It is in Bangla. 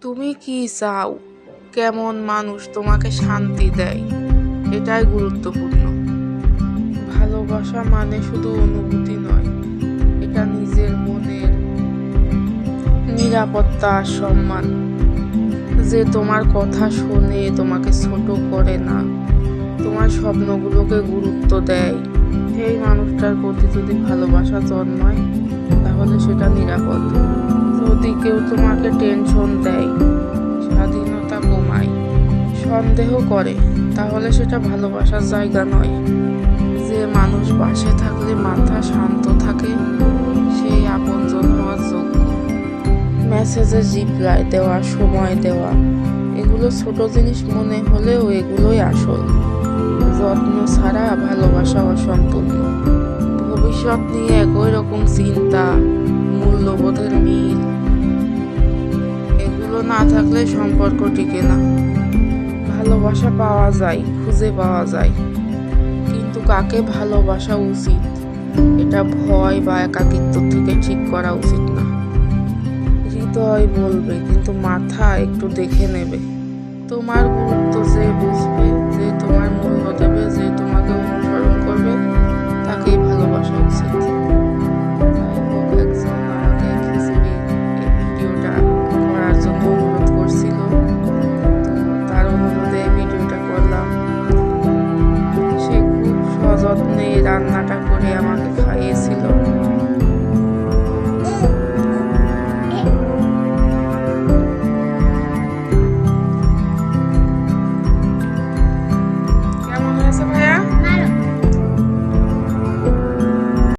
তুমি কি চাও? কেমন মানুষ তোমাকে শান্তি দেয়? এটাই গুরুত্বপূর্ণ। ভালোবাসা মানে শুধু অনুভূতি নয়, এটা নিজের মনের নিরাপত্তা আর সম্মান। যে তোমার কথা শোনে, তোমাকে ছোট করে না, তোমার স্বপ্নগুলোকে গুরুত্ব দেয়, সেই মানুষটার প্রতি যদি ভালোবাসা জন্মায় তাহলে সেটা নিরাপদ। যদি কেউ তোমাকে টেনশন দেয়, স্বাধীনতা কমায়, সন্দেহ করে, তাহলে সেটা ভালোবাসার জায়গা নয়। যে মানুষ পাশে থাকলে মাথা শান্ত থাকে, সেই আপনজন হওয়ার যোগ্য। মেসেজে রিপ্লাই দেওয়া, সময় দেওয়া, এগুলো ছোট জিনিস মনে হলেও এগুলোই আসল। যত্ন ছাড়া ভালোবাসা অসম্পূর্ণ। ভবিষ্যৎ নিয়ে একই রকম চিন্তা, মূল্যবোধের মিল, এগুলো না থাকলে সম্পর্ক টিকে না। ভালোবাসা পাওয়া যায়, খুঁজে পাওয়া যায়, কিন্তু কাকে ভালোবাসা উচিত এটা ভয় বা একাকিত্ব থেকে ঠিক করা উচিত না। হৃদয় বলবে, কিন্তু মাথা একটু দেখে নেবে। তোমার গুরুত্ব যে বুঝবে, যে তোমার মূল্য দেবে, যে তোমাকে অনুসরণ করবে, তাকেই ভালোবাসা উচিত।